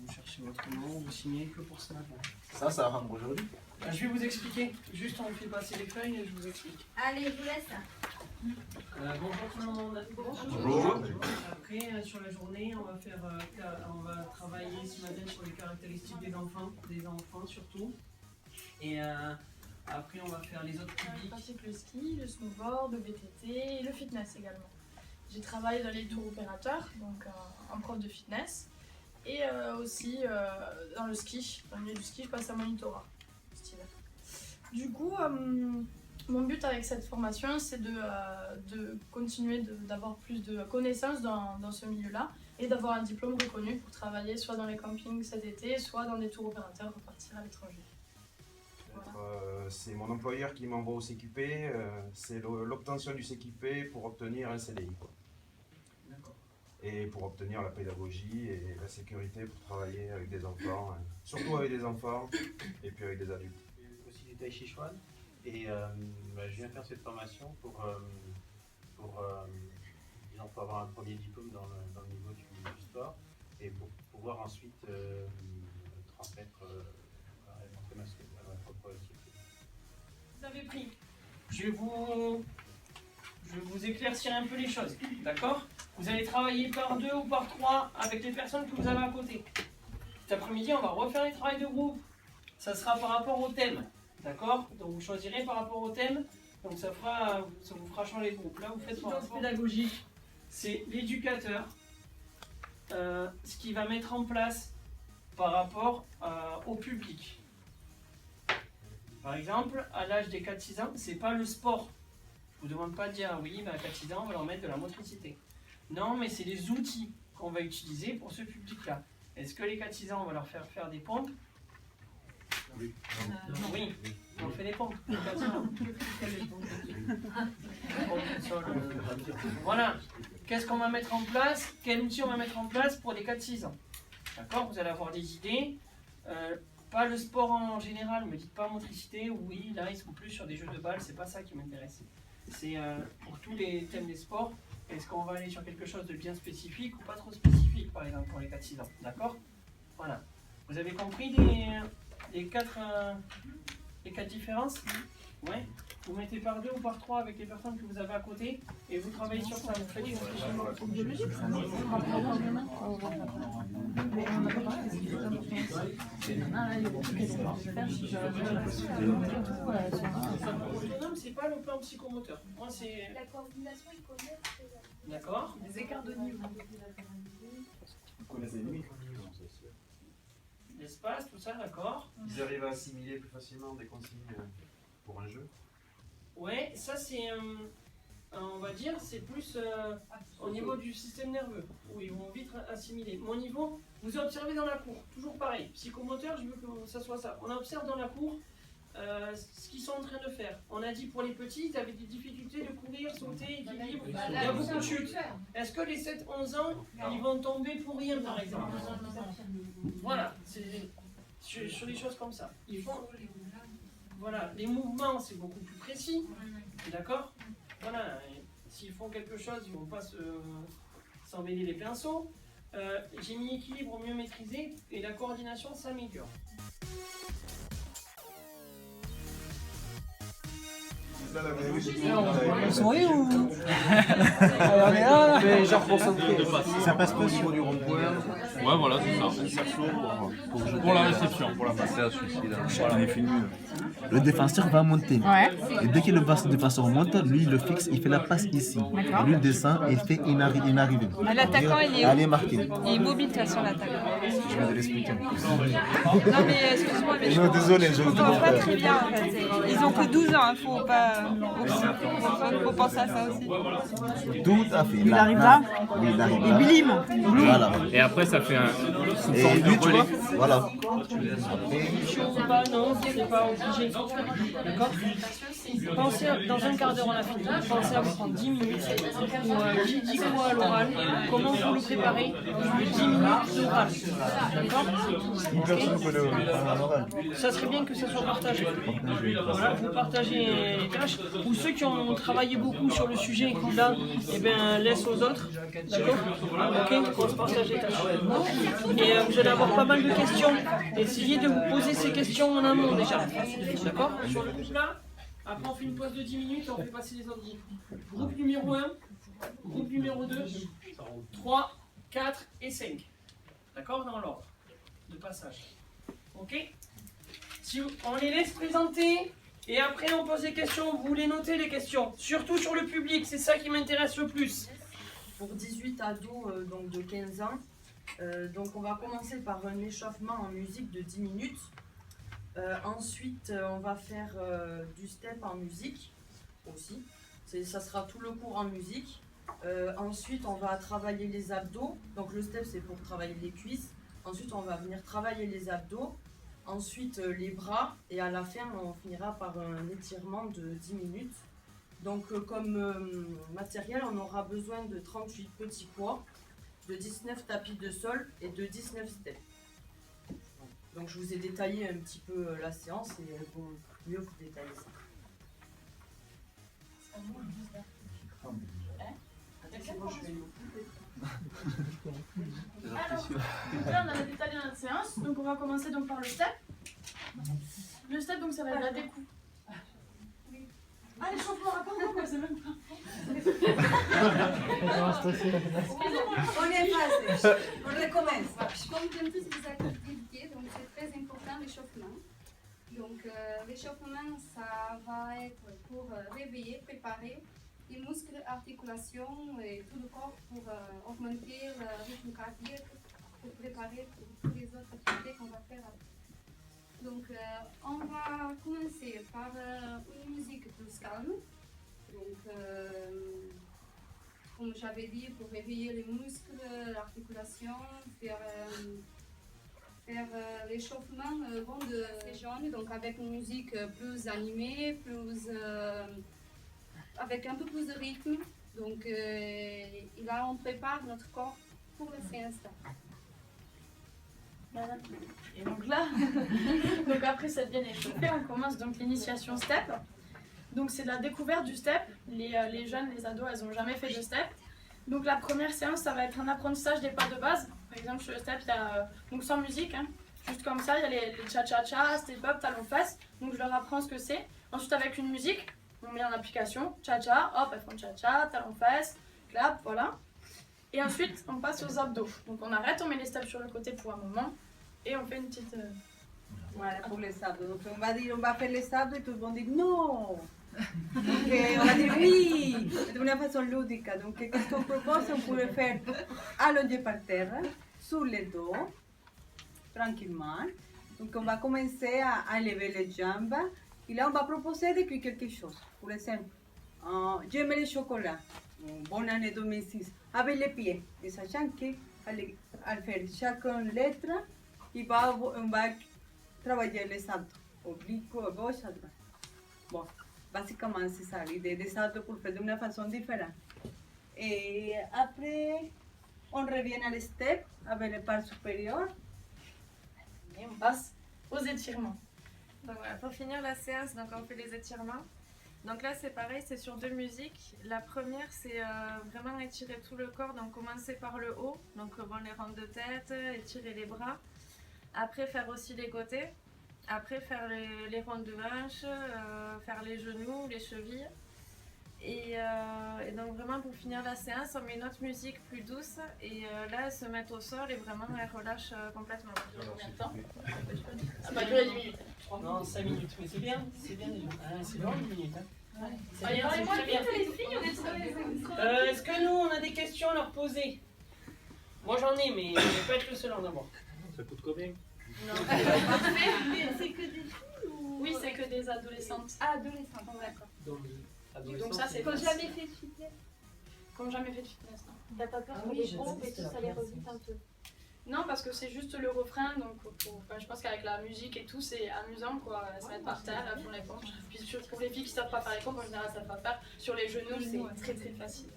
Vous cherchez votre nom, vous signez que pour ça. Ça va rendre aujourd'hui. Je vais vous expliquer. Juste, on fait passer les feuilles et je vous explique. Allez, je vous laisse. Bonjour tout le monde. Bonjour. Après, sur la journée, on va travailler ce matin sur les caractéristiques des enfants surtout. Et après, on va faire les autres Je publics. pratique le ski, le snowboard, le VTT et le fitness également. J'ai travaillé dans les tours opérateurs, donc en prof de fitness, et aussi dans le ski. Dans le milieu du ski, je passe à monitorat cet hiver. Du coup, mon but avec cette formation, c'est de continuer d'avoir plus de connaissances dans ce milieu-là et d'avoir un diplôme reconnu pour travailler soit dans les campings cet été, soit dans des tours opérateurs pour partir à l'étranger. C'est mon employeur qui m'envoie au CQP, c'est l'obtention du CQP pour obtenir un CDI. Quoi. Et pour obtenir la pédagogie et la sécurité pour travailler avec des enfants, surtout avec des enfants et puis avec des adultes. Aussi du Tai Chi Chuan et je viens faire cette formation pour avoir un premier diplôme dans le niveau du sport et pour pouvoir ensuite transmettre ma propre activité. Vous avez pris. Je vais vous éclaircir un peu les choses, d'accord? Vous allez travailler par 2 ou par 3 avec les personnes que vous avez à côté. Cet après-midi, on va refaire les travaux de groupe. Ça sera par rapport au thème, d'accord? Donc vous choisirez par rapport au thème, donc ça vous fera changer de groupe. Là, vous faites par rapport pédagogique. C'est l'éducateur, ce qu'il va mettre en place par rapport au public. Par exemple, à l'âge des 4-6 ans, c'est pas le sport. Je vous demande pas de dire, ah oui, à 4-6 ans, on va leur mettre de la motricité. Non, mais c'est les outils qu'on va utiliser pour ce public-là. Est-ce que les 4-6 ans, on va leur faire des pompes? Oui. Oui, on fait des pompes. Voilà. Qu'est-ce qu'on va mettre en place? Quel outil on va mettre en place pour les 4-6 ans? D'accord? Vous allez avoir des idées. Pas le sport en général, ne me dites pas motricité, oui, là ils sont plus sur des jeux de balles, c'est pas ça qui m'intéresse. C'est pour tous les thèmes des sports, est-ce qu'on va aller sur quelque chose de bien spécifique ou pas trop spécifique, par exemple pour les 4-6 ans, d'accord? Voilà. Vous avez compris les quatre différences? Ouais. Vous mettez par 2 ou par 3 avec les personnes que vous avez à côté et vous travaillez sur ça. Vous faites une autonome, c'est pas le plan psychomoteur. Moi, c'est La coordination, ils connaissent. d'accord. Les écarts de niveau. Ils connaissent les limites. L'espace, tout ça, d'accord. Ils arrivent à assimiler plus facilement des consignes pour un jeu. Ouais, ça c'est, on va dire, c'est plus au niveau du système nerveux, où ils vont vite assimiler. Mon niveau, vous observez dans la cour, toujours pareil. Psychomoteur, je veux que ça soit ça. On observe dans la cour ce qu'ils sont en train de faire. On a dit pour les petits, ils avaient des difficultés de courir, sauter, équilibre. Il y a beaucoup de chutes. Est-ce que les 7-11 ans, ils vont tomber pour rien, par exemple? Voilà, c'est sur des choses comme ça. Ils font... Voilà, les mouvements, c'est beaucoup plus précis, d'accord? Voilà, s'ils font quelque chose, ils ne vont pas s'emmêler les pinceaux. J'ai mis équilibre mieux maîtrisé et la coordination s'améliore. On sourit ou on est là, mais genre concentré. Ça passe pas sur du rond-point. Ouais, voilà, c'est ça. Pour la réception. Pour la passer à celui-ci-là. On est fini. Le défenseur va monter. Ouais. Et dès que le défenseur monte, lui il le fixe, il fait la passe ici. D'accord. Lui il descend et fait une arrivée. Ah, l'attaquant, il est où? Elle est marquée. Il est mobile, de toute façon, l'attaquant. Je vais te l'expliquer. Non, mais excuse-moi, mais Non, désolé, je ne comprends pas très bien. En fait. Ils ont que 12 ans, il faut pas. Faut penser à ça aussi. Tout à fait. Il arrive là? Oui, il arrive Et là. blim! Voilà. Et après, ça fait une Et forme lui, de tu vois, relais. Voilà. Chaud ou pas, non, c'est pas obligé. D'accord? Pensez, dans un quart d'heure on a fini, pensez à vous prendre 10 minutes pour qui dit quoi à l'oral, comment vous le préparez, 10 minutes d'oral. D'accord? Personne ne peut le oral. Ça serait bien que ça soit partagé. Voilà, vous partagez les tâches. Ou ceux qui ont travaillé beaucoup sur le sujet, là, eh ben, laisse aux autres. D'accord? Ok? On se partage les tâches. Et vous allez avoir pas mal de questions. Essayez de vous poser ces questions en amont déjà. D'accord? Sur le groupe là, après on fait une pause de 10 minutes et on fait passer les autres groupes. Groupe numéro 1, groupe numéro 2, 3, 4 et 5. D'accord? Dans l'ordre de passage. Ok? Si on les laisse présenter et après on pose des questions, vous les notez les questions. Surtout sur le public, c'est ça qui m'intéresse le plus. Pour 18 ados donc de 15 ans, donc on va commencer par un échauffement en musique de 10 minutes. Ensuite, on va faire du step en musique aussi. Ça sera tout le cours en musique. Ensuite, on va travailler les abdos. Donc le step, c'est pour travailler les cuisses. Ensuite, on va venir travailler les abdos. Ensuite, les bras. Et à la fin, on finira par un étirement de 10 minutes. Donc, comme matériel, on aura besoin de 38 petits poids, de 19 tapis de sol et de 19 steps. Donc, je vous ai détaillé un petit peu la séance et bon, mieux vous détailler ça. Alors, donc là on a détaillé notre séance, donc on va commencer donc par le step. Le step donc ça va être la découpe. Ah l'échauffement, pardon, moi c'est même pas. On est passé. On recommence. Je comprends tous ces activités, donc c'est très important l'échauffement. Donc l'échauffement, ça va être pour réveiller, préparer les muscles, articulations et tout le corps pour augmenter le rythme cardiaque, pour préparer pour toutes les autres activités qu'on va faire après. Donc on va commencer par une musique plus calme. Donc comme j'avais dit, pour réveiller les muscles, l'articulation, faire l'échauffement bon de ces jeunes, donc avec une musique plus animée, plus avec un peu plus de rythme. Donc et là on prépare notre corps pour la séance. Voilà. Et donc là, donc après cette bien échauffée, on commence donc l'initiation step. Donc c'est la découverte du step. Les jeunes, les ados, elles n'ont jamais fait de step. Donc la première séance, ça va être un apprentissage des pas de base. Par exemple, sur le step, il y a donc sans musique, hein, juste comme ça, il y a les cha-cha-cha, step-up, talon-fesse. Donc je leur apprends ce que c'est. Ensuite, avec une musique, on met en application, cha-cha, hop, elles font cha-cha, talon-fesse, clap, voilà. Et ensuite, on passe aux abdos. Donc on arrête, on met les steps sur le côté pour un moment et on fait une petite... Voilà, pour les abdos. Donc on va dire, on va faire les abdos et tout le monde dit non. Donc on va dire oui, de une façon ludique. Donc qu'est-ce qu'on propose? On pourrait faire allongé par terre, sur le dos, tranquillement. Donc on va commencer à lever les jambes. Et là on va proposer d'écrire quelque chose. Pour exemple, j'aime le chocolat. Bonne année 2006. Avec les pieds. Et sachant qu'à faire chaque lettre, on va travailler les abdos. Oblique, gauche, à droite. Bon, básicamente c'est ça, l'idée des abdos pour faire d'une façon différente. Et après, on revient à le step avec les parts supérieures. Et on passe aux étirements. Donc voilà, pour finir la séance, donc on fait les étirements. Donc là c'est pareil, c'est sur deux musiques. La première c'est vraiment étirer tout le corps, donc commencer par le haut, donc bon, les rondes de tête, étirer les bras. Après faire aussi les côtés. Après faire les rondes de hanches, faire les genoux, les chevilles. Et donc vraiment pour finir la séance, on met une autre musique plus douce et là elles se mettent au sol et vraiment elles relâchent complètement. Combien de temps? Ça va durer 10 minutes. Non, 5 minutes, mais c'est bien déjà. C'est long 10 minutes. Hein. Allez, c'est très bien. Est-ce que nous on a des questions à leur poser? Moi j'en ai, mais je vais pas être le seul à en avoir. Ça coûte combien? Non. C'est que des filles ou... Oui, c'est que des adolescentes. Ah, adolescentes, d'accord. Donc ça c'est... Quand jamais fait de fitness. Quand jamais fait de fitness, non. T'as pas peur que les pompes et tout ça les rebute un peu? Non, parce que c'est juste le refrain, donc je pense qu'avec la musique et tout, c'est amusant quoi. Elles se mettent par terre, elles font les pompes. Puis pour les filles qui savent pas faire les pompes, en général, elles savent pas faire. Sur les genoux, c'est très très facile.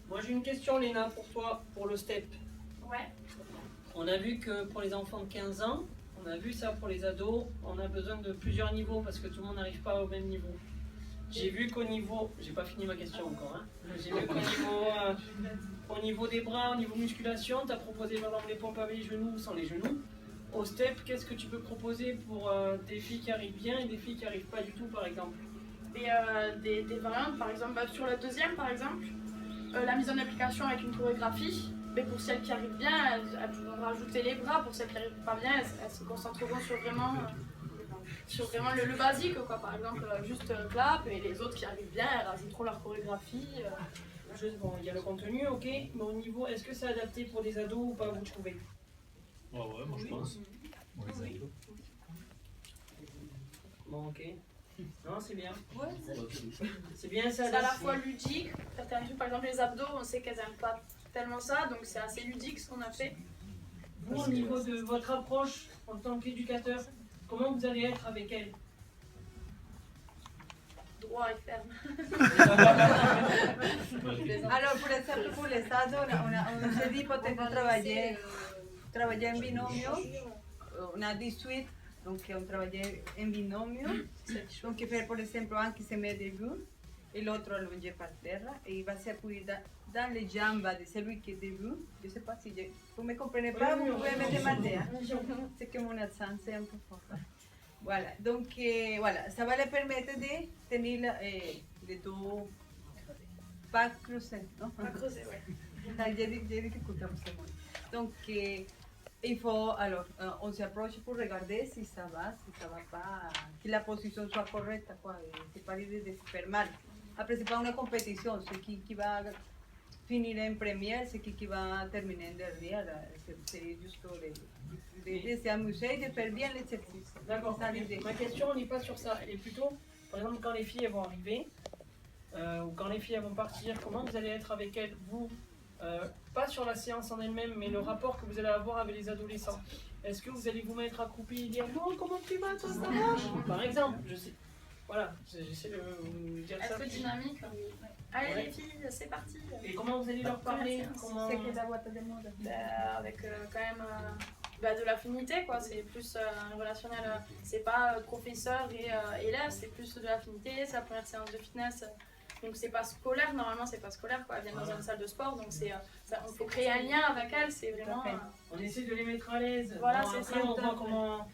Moi j'ai une question Léna pour toi, pour le step. Ouais. On a vu que pour les enfants de 15 ans, on a vu ça pour les ados, on a besoin de plusieurs niveaux parce que tout le monde n'arrive pas au même niveau. J'ai vu qu'au niveau, j'ai pas fini ma question encore, hein. J'ai vu qu'au niveau des bras, au niveau musculation, tu as proposé par exemple les pompes avec les genoux ou sans les genoux. Au step, qu'est-ce que tu peux proposer pour des filles qui arrivent bien et des filles qui arrivent pas du tout par exemple? Des variantes, par exemple, sur la deuxième par exemple, la mise en application avec une chorégraphie. Mais pour celles qui arrivent bien, elles pourront rajouter les bras. Pour celles qui n'arrivent pas bien, elles se concentreront sur vraiment le basique, quoi. Par exemple, juste clap, et les autres qui arrivent bien, elles rajouteront leur chorégraphie. Bon, il y a le contenu, ok, mais au niveau, est-ce que c'est adapté pour des ados ou pas, vous trouvez? Ouais, moi je pense. Oui. Bon, ok. Non, c'est bien. Ouais, c'est bien ça. C'est à la fois ludique. Par exemple, les abdos, on sait qu'elles n'aiment pas tellement ça, donc c'est assez ludique ce qu'on a fait. Vous, au niveau de votre approche en tant qu'éducateur, comment vous allez être avec elles? Droit et ferme. Alors, por ejemplo, pour les ados, on s'est dit peut-être travailler en binomio. On a 18, donc on travaillait en binomio. Donc, faire par exemple un qui se met debout et l'autre allongé par terre. Et il va s'appuyer dans les jambes de celui qui est debout. Je ne sais pas si vous ne me comprenez pas, vous pouvez me demander. C'est que mon accent c'est un peu fort. Voilà, donc voilà, ça va les permettre de tenir les dos pas creusés, non? Pas creusés, ouais. J'ai dit que écoutons ce mot. Donc, il faut, alors, on s'approche pour regarder si ça va pas, que la position soit correcte, quoi. C'est pas l'idée de se faire mal. Après, c'est pas une compétition, c'est qui va finir en première, c'est qui va terminer en dernière. C'est juste de s'amuser et de faire bien l'exercice. D'accord. Ma question n'est pas sur ça, elle est plutôt, par exemple, quand les filles elles vont arriver, ou quand les filles elles vont partir, comment vous allez être avec elles, vous, pas sur la séance en elle-même, mais le rapport que vous allez avoir avec les adolescents. Est-ce que vous allez vous mettre accroupi et dire bon, comment tu vas, toi, ça marche? Par exemple, je sais. Voilà, j'essaie de vous dire ça. Un peu dynamique. Allez les filles, c'est parti. Et comment vous allez leur parler? C'est que la boîte de mode. Avec quand même de l'affinité, quoi. C'est plus un relationnel. C'est pas professeur et élève, c'est plus de l'affinité. C'est la première séance de fitness. Donc c'est pas scolaire, normalement c'est pas scolaire, quoi. Elles viennent dans une salle de sport, donc c'est on faut créer un lien avec elles, c'est vraiment. On essaie de les mettre à l'aise. Voilà, bon, c'est après, ça. on voit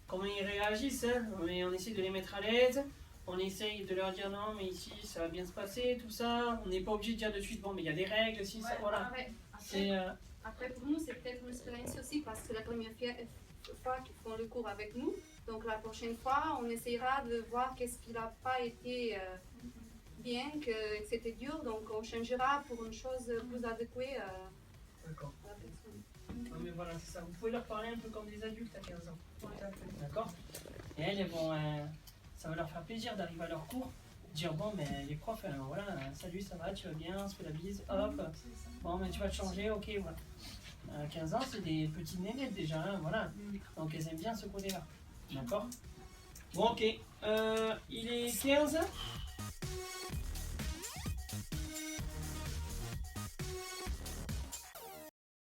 comment ils réagissent, hein, mais on essaie de les mettre à l'aise. On essaye de leur dire non, mais ici ça va bien se passer, tout ça. On n'est pas obligé de dire de suite, bon, mais il y a des règles, si, ça, voilà. Après, pour nous, c'est peut-être une expérience aussi parce que c'est la première fois qu'ils font le cours avec nous. Donc, la prochaine fois, on essaiera de voir qu'est-ce qui n'a pas été bien, que c'était dur. Donc, on changera pour une chose plus adéquate à la personne. Non, mais voilà, c'est ça. Vous pouvez leur parler un peu comme des adultes à 15 ans. D'accord? Et elles vont. Ça va leur faire plaisir d'arriver à leur cours, dire bon, mais les profs, voilà, salut, ça va, tu vas bien, on se fait la bise, hop, bon, mais tu vas te changer, ok, voilà. 15 ans, c'est des petites nénettes déjà, hein, voilà. Donc elles aiment bien ce côté-là, d'accord? Bon, ok, il est 15.